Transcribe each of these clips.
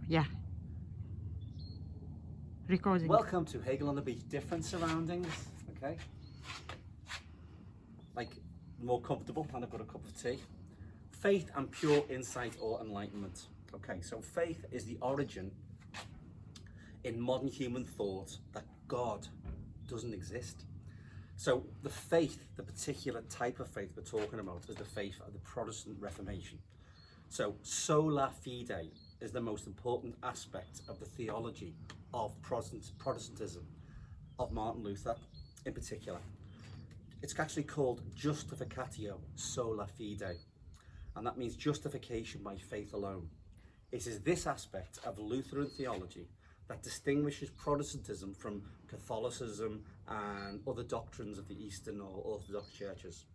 Yeah. Recording. Welcome to Hegel on the Beach. Different surroundings, okay? Like, more comfortable, and I've got a cup of tea. Faith and pure insight or enlightenment. Okay, so faith is the origin in modern human thought that God doesn't exist. So the faith, the particular type of faith we're talking about, is the faith of the Protestant Reformation. So sola fide is the most important aspect of the theology of Protestantism, of Martin Luther in particular. It's actually called justificatio sola fide, and that means justification by faith alone. It is this aspect of Lutheran theology that distinguishes Protestantism from Catholicism and other doctrines of the Eastern or Orthodox churches.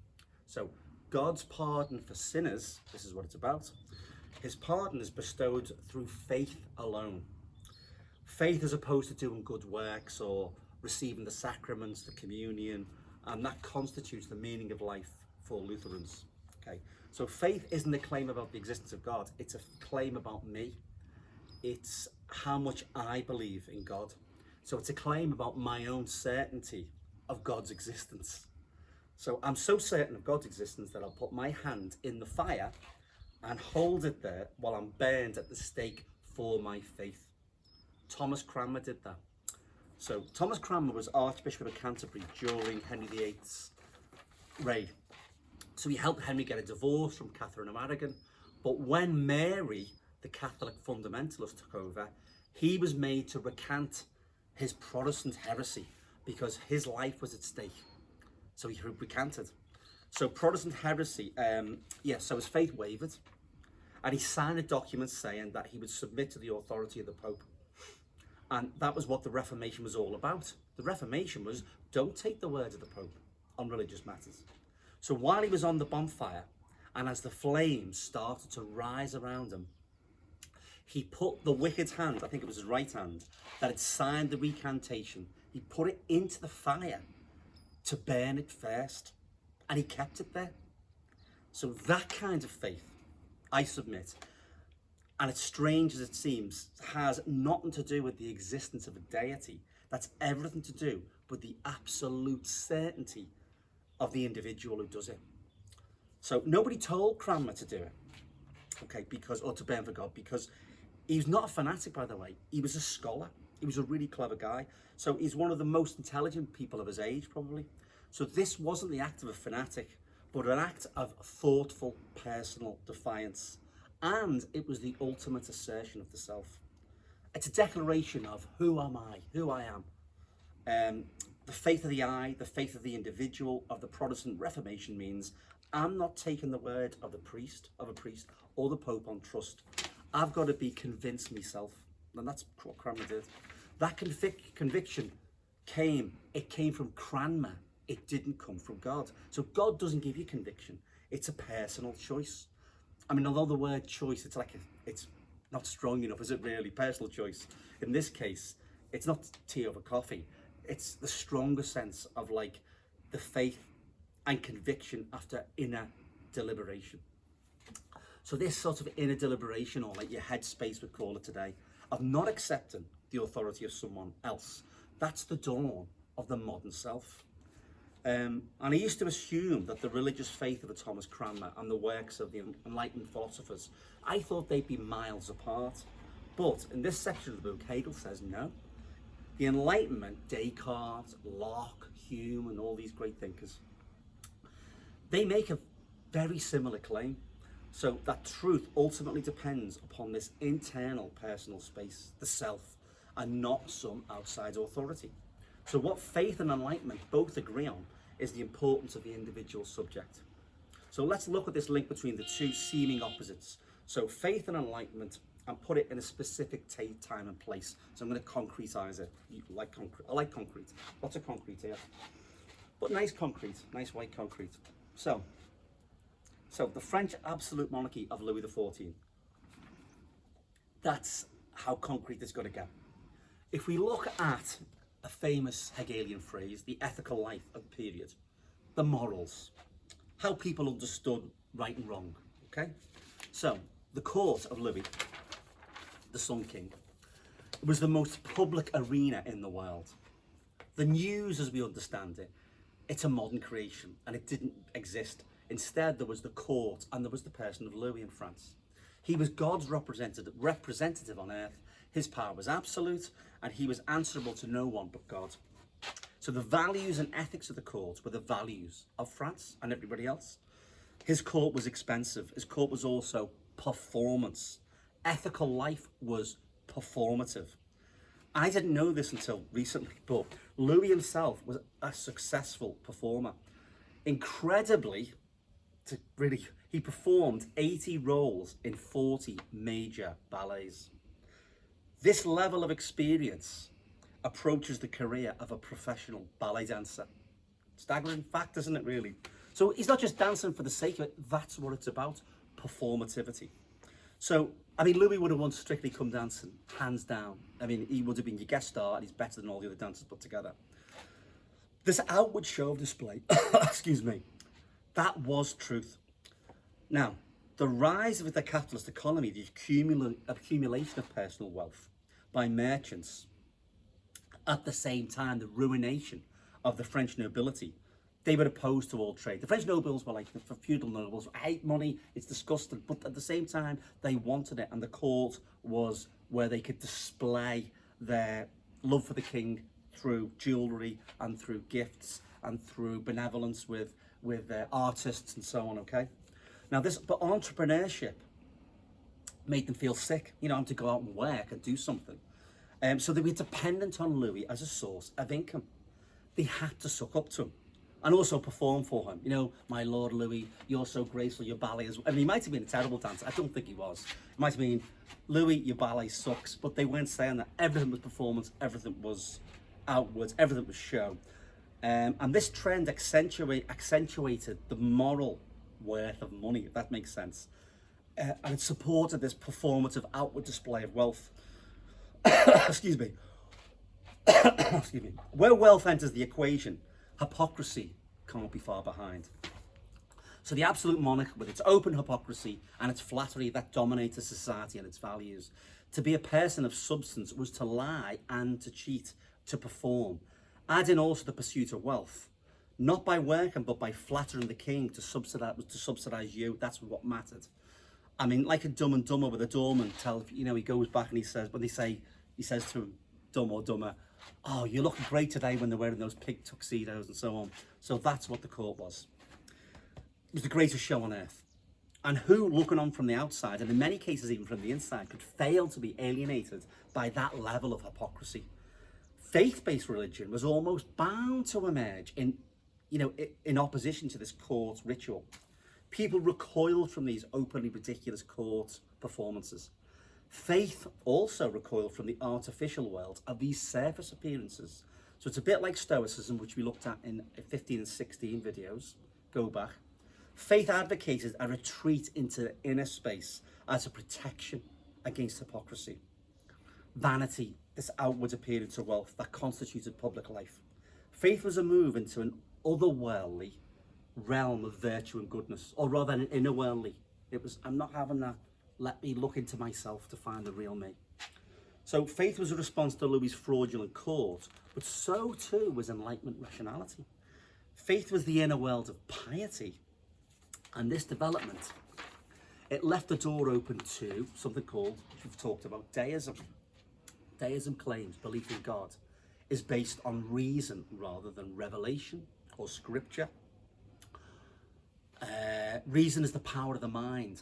So God's pardon for sinners, this is what it's about. His pardon is bestowed through faith alone. Faith as opposed to doing good works or receiving the sacraments, the communion, and that constitutes the meaning of life for Lutherans. Okay, so faith isn't a claim about the existence of God, it's a claim about me. It's how much I believe in God. So it's a claim about my own certainty of God's existence. So I'm so certain of God's existence that I'll put my hand in the fire and hold it there while I'm burned at the stake for my faith. Thomas Cranmer did that. So Thomas Cranmer was Archbishop of Canterbury during Henry VIII's reign. So he helped Henry get a divorce from Catherine of Aragon. But when Mary, the Catholic fundamentalist, took over, he was made to recant his Protestant heresy because his life was at stake. So he recanted. So Protestant heresy, so his faith wavered. And he signed a document saying that he would submit to the authority of the Pope. And that was what the Reformation was all about. The Reformation was, don't take the word of the Pope on religious matters. So while he was on the bonfire, and as the flames started to rise around him, he put the wicked hand, I think it was his right hand, that had signed the recantation, he put it into the fire to burn it first. And he kept it there. So that kind of faith, I submit, and it's strange as it seems, has nothing to do with the existence of a deity. That's everything to do with the absolute certainty of the individual who does it. So nobody told Cranmer to do it, okay, or to burn for God, because he was not a fanatic, by the way. He was a scholar. He was a really clever guy. So he's one of the most intelligent people of his age, probably. So this wasn't the act of a fanatic, but an act of thoughtful, personal defiance. And it was the ultimate assertion of the self. It's a declaration of who am I, who I am. The faith of the I, the faith of the individual of the Protestant Reformation means I'm not taking the word of a priest, or the Pope on trust. I've got to be convinced myself. And that's what Cranmer did. That conviction came from Cranmer. It didn't come from God. So God doesn't give you conviction. It's a personal choice. I mean, although the word choice, it's not strong enough, is it really? Personal choice. In this case, it's not tea over coffee. It's the stronger sense of like the faith and conviction after inner deliberation. So this sort of inner deliberation, or like your headspace would call it today, of not accepting the authority of someone else, that's the dawn of the modern self. And I used to assume that the religious faith of a Thomas Cranmer and the works of the Enlightenment philosophers, I thought they'd be miles apart. But in this section of the book, Hegel says no. The Enlightenment, Descartes, Locke, Hume, and all these great thinkers, they make a very similar claim. So that truth ultimately depends upon this internal personal space, the self, and not some outside authority. So what faith and enlightenment both agree on is the importance of the individual subject. So let's look at this link between the two seeming opposites. So faith and enlightenment, and put it in a specific time and place. So I'm going to concretize it. You like concrete? I like concrete. Lots of concrete here. But nice concrete, nice white concrete. So the French absolute monarchy of Louis XIV. That's how concrete it's going to get. If we look at a famous Hegelian phrase, the ethical life of the period, the morals, how people understood right and wrong, okay? So, the court of Louis the Sun King, it was the most public arena in the world. The news, as we understand it, it's a modern creation, and it didn't exist. Instead, there was the court, and there was the person of Louis in France. He was God's representative on earth. His power was absolute, and he was answerable to no one but God. So the values and ethics of the court were the values of France and everybody else. His court was expensive. His court was also performance. Ethical life was performative. I didn't know this until recently, but Louis himself was a successful performer. Incredibly, he performed 80 roles in 40 major ballets. This level of experience approaches the career of a professional ballet dancer. Staggering fact, isn't it, really? So he's not just dancing for the sake of it, that's what it's about, performativity. So, I mean, Louis would have once Strictly Come Dancing, hands down. I mean, he would have been your guest star, and he's better than all the other dancers put together. This outward show of display, excuse me, that was truth. Now, the rise of the capitalist economy, the accumulation of personal wealth by merchants, at the same time, the ruination of the French nobility, they were opposed to all trade. The French nobles were like the feudal nobles. I hate money, it's disgusting. But at the same time, they wanted it. And the court was where they could display their love for the king through jewellery and through gifts and through benevolence with artists and so on, okay? Now but entrepreneurship made them feel sick, having to go out and work and do something. So they were dependent on Louis as a source of income. They had to suck up to him and also perform for him. My Lord Louis, you're so graceful, your ballet is... I mean, he might have been a terrible dancer. I don't think he was. It might have been, Louis, your ballet sucks. But they weren't saying that. Everything was performance, everything was outwards, everything was show. And this trend accentuated the moral worth of money, if that makes sense. And it supported this performative outward display of wealth. Excuse me. Excuse me. Where wealth enters the equation, hypocrisy can't be far behind. So the absolute monarch, with its open hypocrisy and its flattery that dominated society and its values, to be a person of substance was to lie and to cheat, to perform. Add in also the pursuit of wealth, not by working, but by flattering the king to subsidize you. That's what mattered. I mean, like a Dumb and Dumber, with a doorman he goes back and he says to him, dumb or dumber, oh, you're looking great today, when they're wearing those pig tuxedos and so on. So that's what the court was. It was the greatest show on earth. And who, looking on from the outside, and in many cases even from the inside, could fail to be alienated by that level of hypocrisy? Faith-based religion was almost bound to emerge in opposition to this court ritual. People recoiled from these openly ridiculous court performances. Faith also recoiled from the artificial world of these surface appearances. So it's a bit like Stoicism, which we looked at in 15 and 16 videos. Go back. Faith advocated a retreat into the inner space as a protection against hypocrisy. Vanity, this outward appearance of wealth that constituted public life. Faith was a move into an otherworldly realm of virtue and goodness, or rather an innerworldly. It was, I'm not having that, let me look into myself to find the real me. So faith was a response to Louis's fraudulent court, but so too was Enlightenment rationality. Faith was the inner world of piety, and this development, it left the door open to something called, which we've talked about, deism. Deism claims belief in God is based on reason rather than revelation or scripture. Reason is the power of the mind,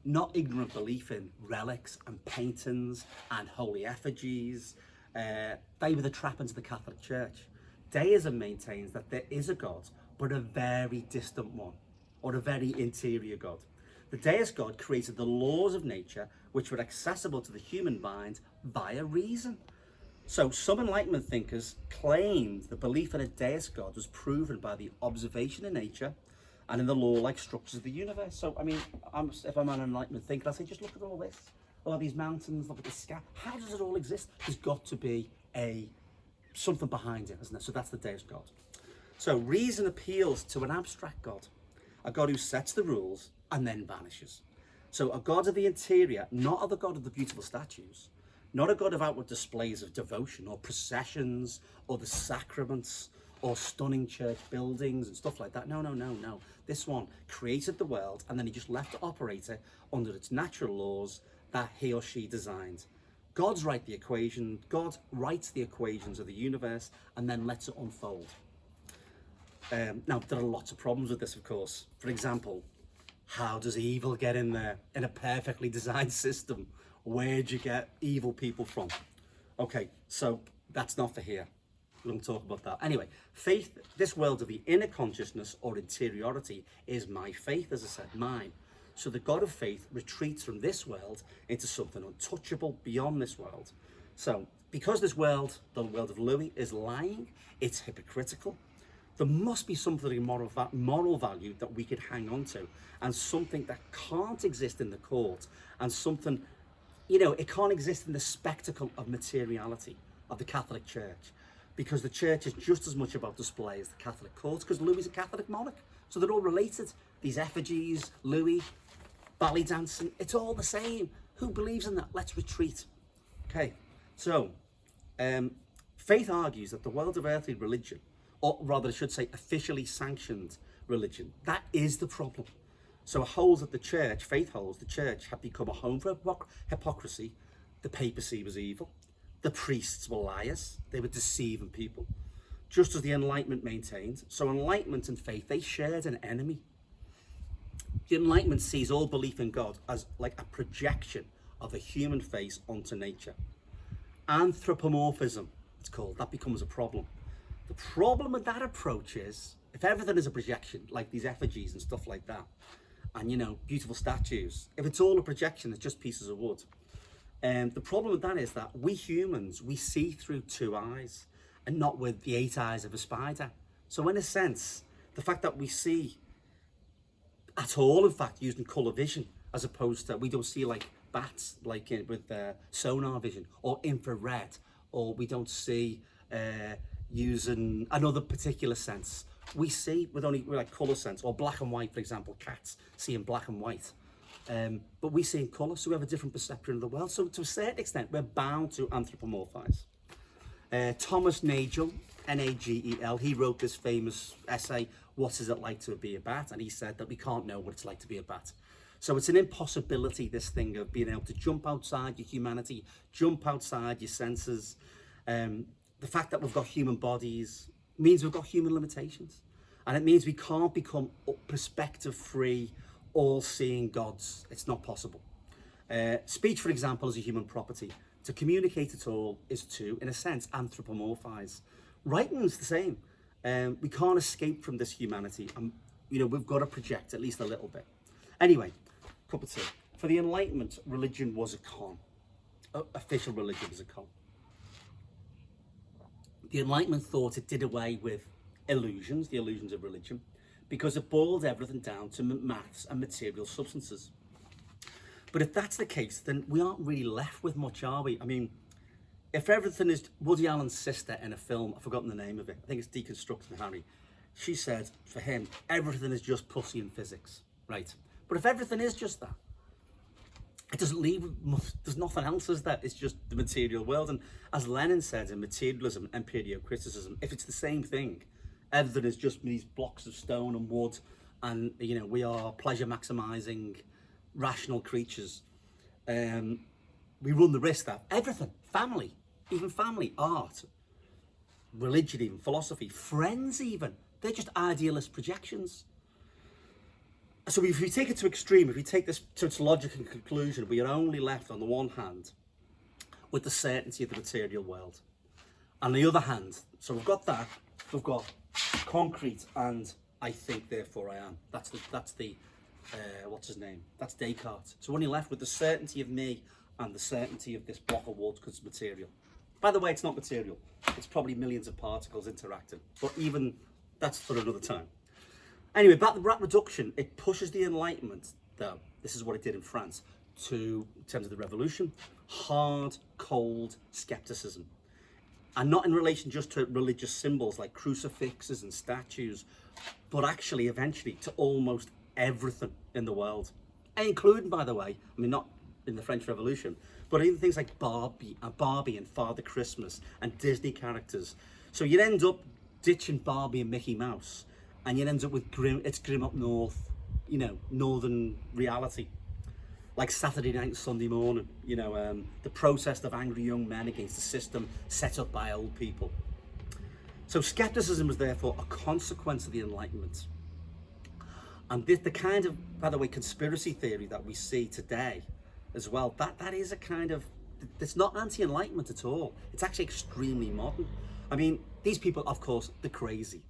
not ignorant belief in relics and paintings and holy effigies. They were the trappings of the Catholic Church. Deism maintains that there is a God, but a very distant one, or a very interior God. The deist God created the laws of nature, which were accessible to the human mind via reason. So some Enlightenment thinkers claimed the belief in a deist God was proven by the observation in nature and in the law-like structures of the universe. So, I mean, if I'm an Enlightenment thinker, I say, just look at all this. All of these mountains, look at the sky. How does it all exist? There's got to be something behind it, isn't there? So that's the deist God. So reason appeals to an abstract God, a God who sets the rules and then vanishes. So a God of the interior, not of the God of the beautiful statues, not a God of outward displays of devotion or processions or the sacraments or stunning church buildings and stuff like that. No, no, no, no. This one created the world and then he just left it operate it under its natural laws that he or she designed. God writes the equations of the universe and then lets it unfold. Now, there are lots of problems with this, of course. For example, how does evil get in there in a perfectly designed system? Where'd you get evil people from? Okay, so that's not for here. We don't talk about that. Anyway, faith, this world of the inner consciousness or interiority, is my faith, as I said, mine. So the God of faith retreats from this world into something untouchable beyond this world. So because this world, the world of Louis, is lying, it's hypocritical, there must be something in moral value that we could hang on to, and something that can't exist in the court, and something, it can't exist in the spectacle of materiality of the Catholic Church, because the Church is just as much about display as the Catholic court, because Louis is a Catholic monarch, so they're all related. These effigies, Louis, ballet dancing, it's all the same. Who believes in that? Let's retreat. Okay, so faith argues that the world of earthly religion, or rather I should say officially sanctioned religion, that is the problem. So it holds that faith holds the church had become a home for hypocrisy. The papacy was evil. The priests were liars. They were deceiving people. Just as the Enlightenment maintained. So Enlightenment and faith, they shared an enemy. The Enlightenment sees all belief in God as like a projection of a human face onto nature. Anthropomorphism, it's called, that becomes a problem. The problem with that approach is, if everything is a projection, like these effigies and stuff like that, and beautiful statues, if it's all a projection, it's just pieces of wood. The problem with that is that we humans, we see through two eyes and not with the 8 eyes of a spider. So in a sense, the fact that we see at all, in fact, using colour vision, as opposed to, we don't see like bats, like with sonar vision, or infrared, or we don't see using another particular sense. We see with like colour sense, or black and white, for example, cats see in black and white. But we see in colour, so we have a different perception of the world. So to a certain extent, we're bound to anthropomorphize. Thomas Nagel, Nagel, he wrote this famous essay, What is it like to be a bat? And he said that we can't know what it's like to be a bat. So it's an impossibility, this thing of being able to jump outside your humanity, jump outside your senses. The fact that we've got human bodies means we've got human limitations. And it means we can't become perspective-free, all-seeing gods. It's not possible. Speech, for example, is a human property. To communicate at all is to, in a sense, anthropomorphize. Writing's the same. We can't escape from this humanity. And, we've got to project at least a little bit. Anyway, cup of tea. For the Enlightenment, religion was a con. Official religion was a con. The Enlightenment thought it did away with illusions, the illusions of religion, because it boiled everything down to maths and material substances. But if that's the case, then we aren't really left with much, are we? I mean, if everything is Woody Allen's sister in a film, I've forgotten the name of it, I think it's Deconstructing Harry, she said, for him, everything is just pussy and physics, right? But if everything is just that, it doesn't leave, there's nothing else as that, it's just the material world. And as Lenin said in Materialism and Empirio-Criticism, if it's the same thing, everything is just these blocks of stone and wood, and we are pleasure maximizing rational creatures, we run the risk that everything, family, art, religion, even philosophy, friends even, they're just idealist projections. So if we take it to extreme, if we take this to its logical conclusion, we are only left on the one hand with the certainty of the material world. On the other hand, so we've got that, we've got concrete and I think therefore I am. That's the what's his name? That's Descartes. So we're only left with the certainty of me and the certainty of this block of wood because it's material. By the way, it's not material. It's probably millions of particles interacting. But even that's for another time. Anyway, back to rat reduction, it pushes the Enlightenment, though, this is what it did in France, in terms of the revolution, hard, cold skepticism. And not in relation just to religious symbols like crucifixes and statues, but actually eventually to almost everything in the world. including, by the way, I mean, not in the French Revolution, but even things like Barbie and Father Christmas and Disney characters. So you'd end up ditching Barbie and Mickey Mouse, and you'd end up with it's grim up north, you know, northern reality. Like Saturday night and Sunday morning, you know, the protest of angry young men against the system set up by old people. So skepticism was therefore a consequence of the Enlightenment. And the kind of, by the way, conspiracy theory that we see today as well, that is a kind of, it's not anti-Enlightenment at all. It's actually extremely modern. I mean, these people, of course, they're crazy,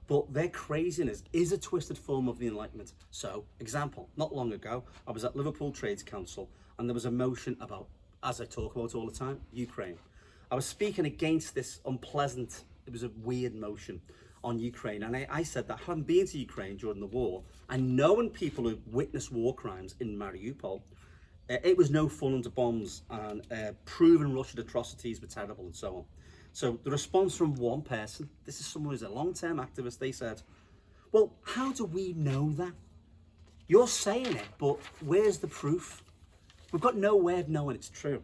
but their craziness is a twisted form of the Enlightenment. So, example, not long ago, I was at Liverpool Trades Council and there was a motion about, as I talk about all the time, Ukraine. I was speaking against this unpleasant, it was a weird motion on Ukraine. And I said that having been to Ukraine during the war and knowing people who witnessed war crimes in Mariupol, it was no fun under bombs, and proven Russian atrocities were terrible and so on. So the response from one person, this is someone who's a long-term activist, they said, well, how do we know that? You're saying it, but where's the proof? We've got no way of knowing it's true.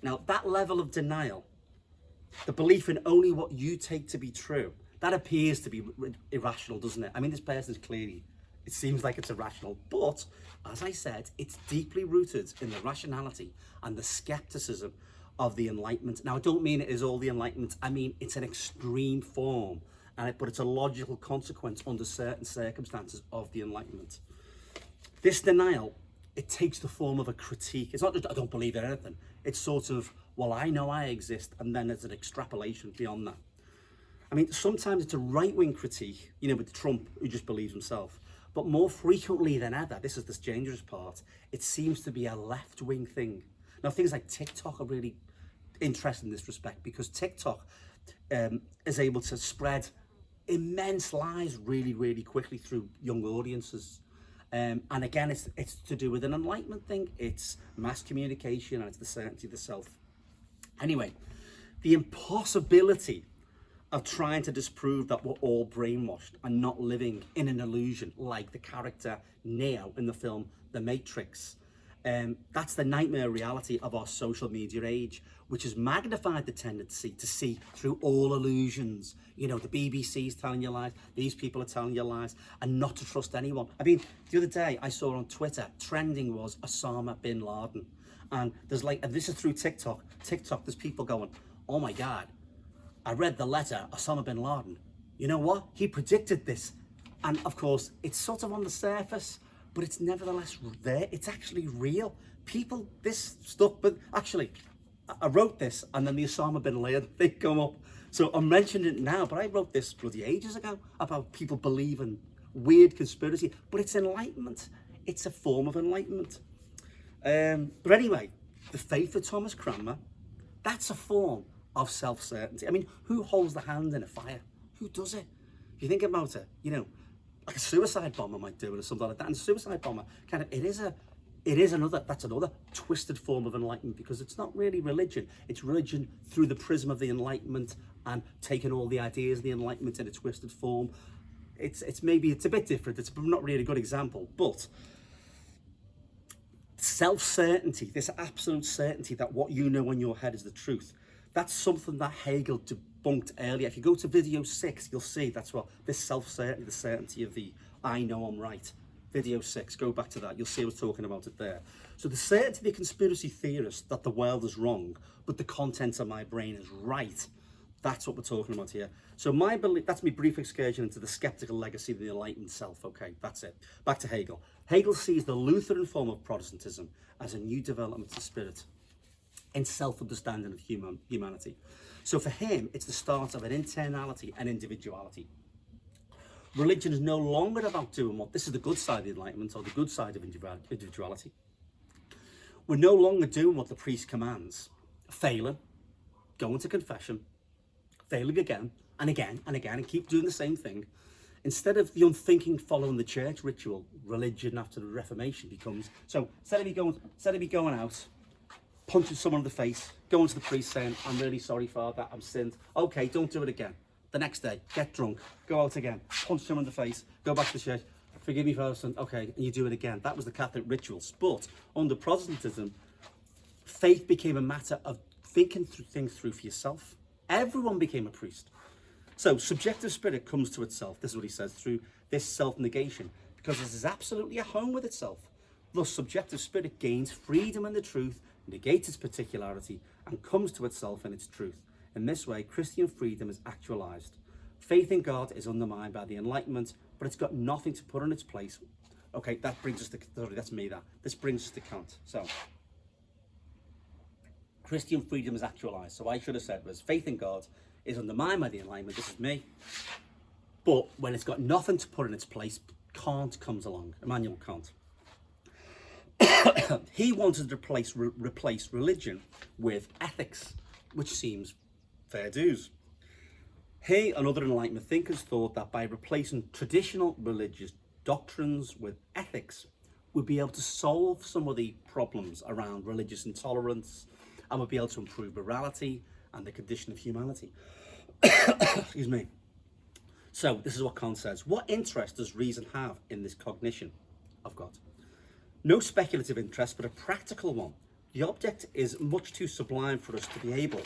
Now, that level of denial, the belief in only what you take to be true, that appears to be irrational, doesn't it? I mean, this person is clearly, it seems like it's irrational, but as I said, it's deeply rooted in the rationality and the skepticism of the Enlightenment. Now, I don't mean it is all the Enlightenment. I mean, it's an extreme form, but it's a logical consequence under certain circumstances of the Enlightenment. This denial, it takes the form of a critique. It's not just, I don't believe in anything. It's sort of, well, I know I exist, and then there's an extrapolation beyond that. I mean, sometimes it's a right-wing critique, you know, with Trump, who just believes himself. But more frequently than ever, this is this dangerous part, it seems to be a left-wing thing. Now, things like TikTok are really interesting in this respect, because TikTok is able to spread immense lies really, really quickly through young audiences. And again, it's to do with an Enlightenment thing. It's mass communication and it's the certainty of the self. Anyway, the impossibility of trying to disprove that we're all brainwashed and not living in an illusion like the character Neo in the film The Matrix. That's the nightmare reality of our social media age, which has magnified the tendency to see through all illusions. You know, the BBC's telling you lies, these people are telling you lies, and not to trust anyone. I mean, the other day I saw on Twitter, trending was Osama bin Laden. And there's and this is through TikTok, there's people going, oh my God, I read the letter, Osama bin Laden. You know what? He predicted this. And of course, it's sort of on the surface, but it's nevertheless there. It's actually real. People, this stuff, but actually, I wrote this and then the Osama bin Laden thing come up. So I'm mentioning it now, but I wrote this bloody ages ago about people believing weird conspiracy, but it's Enlightenment. It's a form of Enlightenment. But anyway, the faith of Thomas Cranmer, that's a form of self-certainty. I mean, who holds the hand in a fire? Who does it? If you think about it, you know, like a suicide bomber might do it or something like that. And a suicide bomber, kind of, that's another twisted form of Enlightenment, because it's not really religion. It's religion through the prism of the Enlightenment and taking all the ideas of the Enlightenment in a twisted form. It's a bit different. It's not really a good example, but self-certainty, this absolute certainty that what you know in your head is the truth, that's something that Hegel debunked earlier. If you go to video 6, you'll see that's what this self-certainty, the certainty of the I know I'm right. Video 6, go back to that. You'll see I was talking about it there. So the certainty of the conspiracy theorist that the world is wrong, but the content of my brain is right. That's what we're talking about here. So my belief, that's my brief excursion into the skeptical legacy of the enlightened self. Okay, that's it. Back to Hegel. Hegel sees the Lutheran form of Protestantism as a new development of spirit in self-understanding of humanity. So for him, it's the start of an internality and individuality. Religion is no longer about doing what, this is the good side of the Enlightenment, or the good side of individuality. We're no longer doing what the priest commands, failing, going to confession, failing again and again and again, and keep doing the same thing. Instead of the unthinking following the church ritual, religion after the Reformation becomes, so instead of me going out, punching someone in the face, going to the priest saying, I'm really sorry, Father, I'm sinned. Okay, don't do it again. The next day, get drunk, go out again, punch someone in the face, go back to the church. forgive me for something, okay, and you do it again. That was the Catholic rituals. But under Protestantism, faith became a matter of thinking through things through for yourself. Everyone became a priest. So subjective spirit comes to itself, this is what he says, through this self-negation, because it is absolutely at home with itself. Thus, subjective spirit gains freedom in the truth, negates its particularity, and comes to itself in its truth. In this way, Christian freedom is actualized. Faith in God is undermined by the Enlightenment, but it's got nothing to put in its place. Okay, that brings us to, sorry, that's me, that. This brings us to Kant. So, Christian freedom is actualized. So I should have said was faith in God is undermined by the Enlightenment. This is me. But when it's got nothing to put in its place, Kant comes along. Immanuel Kant. He wanted to replace religion with ethics, which seems fair dues. He and other Enlightenment thinkers thought that by replacing traditional religious doctrines with ethics, we'd be able to solve some of the problems around religious intolerance, and we'd be able to improve morality and the condition of humanity. Excuse me. So this is what Kant says. What interest does reason have in this cognition of God? No speculative interest, but a practical one. The object is much too sublime for us to be able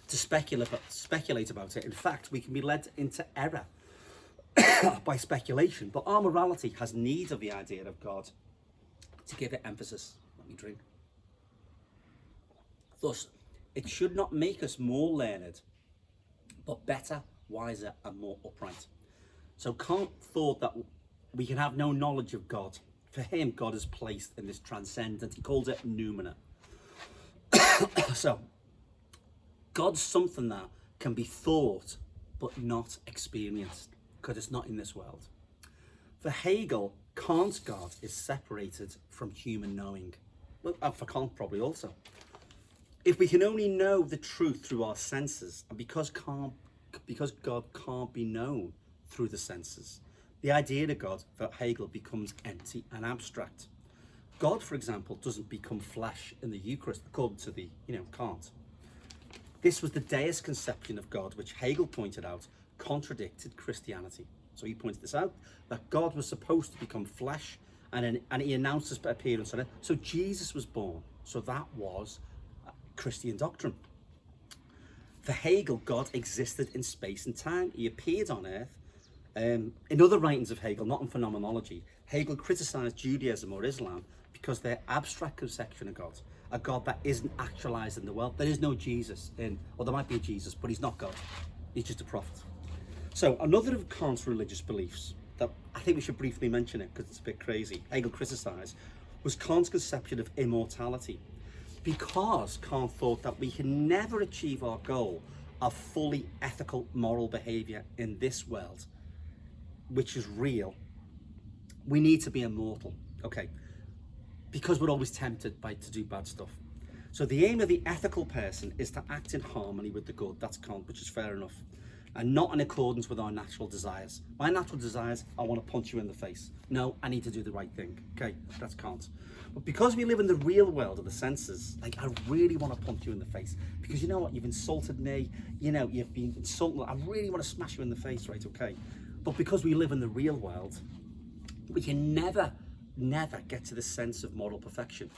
to speculate about it. In fact, we can be led into error by speculation, but our morality has need of the idea of God to give it emphasis. Let me drink. Thus, it should not make us more learned, but better, wiser, and more upright. So Kant thought that we can have no knowledge of God. For him, God is placed in this transcendent, he calls it noumena. So, God's something that can be thought, but not experienced, because it's not in this world. For Hegel, Kant's God is separated from human knowing. Well, for Kant probably also. If we can only know the truth through our senses, and because God can't be known through the senses, the idea of God for Hegel becomes empty and abstract. God, for example, doesn't become flesh in the Eucharist, according to the, Kant. This was the deist conception of God, which Hegel pointed out contradicted Christianity. So he pointed this out, that God was supposed to become flesh, and he announced his appearance on it. So Jesus was born. So that was Christian doctrine. For Hegel, God existed in space and time. He appeared on earth. In other writings of Hegel, not in Phenomenology, Hegel criticized Judaism or Islam because their abstract conception of God, a God that isn't actualized in the world. There is no Jesus or there might be a Jesus, but he's not God. He's just a prophet. So another of Kant's religious beliefs that I think we should briefly mention it because it's a bit crazy, Hegel criticized, was Kant's conception of immortality. Because Kant thought that we can never achieve our goal of fully ethical moral behavior in this world, which is real, we need to be immortal, okay? Because we're always tempted to do bad stuff. So the aim of the ethical person is to act in harmony with the good. That's Kant, which is fair enough. And not in accordance with our natural desires. My natural desires, I want to punch you in the face. No, I need to do the right thing. Okay, that's Kant. But because we live in the real world of the senses, I really want to punch you in the face. Because you know what, you've insulted me, you've been insulting, I really want to smash you in the face, right, okay? But because we live in the real world, we can never get to the sense of moral perfection.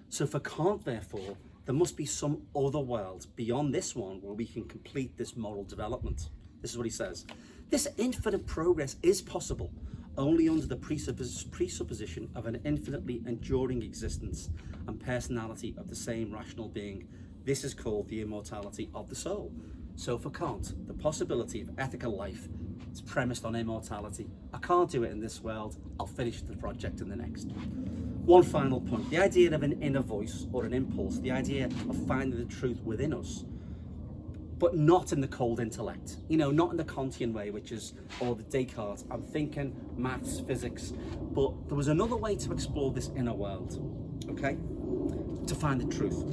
So for Kant, therefore, there must be some other world beyond this one where we can complete this moral development. This is what he says. This infinite progress is possible only under the presupposition of an infinitely enduring existence and personality of the same rational being. This is called the immortality of the soul. So for Kant, the possibility of ethical life is premised on immortality. I can't do it in this world, I'll finish the project in the next. One final point, the idea of an inner voice or an impulse, the idea of finding the truth within us, but not in the cold intellect, not in the Kantian way, which is, or the Descartes, I'm thinking, maths, physics, but there was another way to explore this inner world, okay, to find the truth.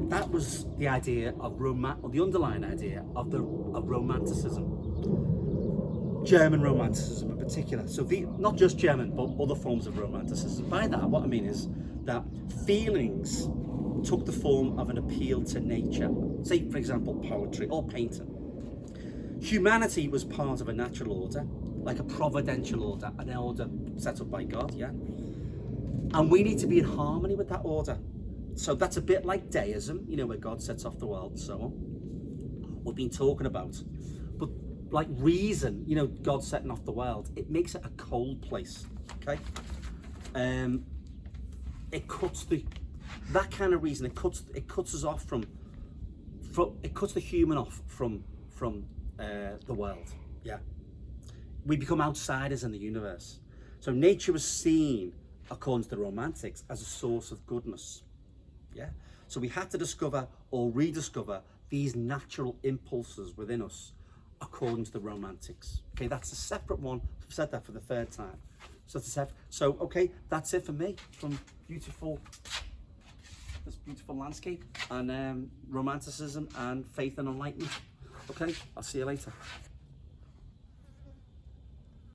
That was the idea of the underlying idea of romanticism. German romanticism in particular. So not just German, but other forms of romanticism. By that, what I mean is that feelings took the form of an appeal to nature. Say, for example, poetry or painting. Humanity was part of a natural order, like a providential order, an order set up by God, yeah? And we need to be in harmony with that order. So that's a bit like deism, you know, where God sets off the world and so on. We've been talking about. But like reason, you know, God setting off the world, it makes it a cold place, okay? It cuts that kind of reason, it cuts us off from it cuts the human off from the world, yeah? We become outsiders in the universe. So nature was seen, according to the Romantics, as a source of goodness. Yeah. So we had to discover or rediscover these natural impulses within us, according to the Romantics. Okay, that's a separate one. I've said that for the third time. So that's a separate. So okay, that's it for me from this beautiful landscape and Romanticism and faith and enlightenment. Okay, I'll see you later.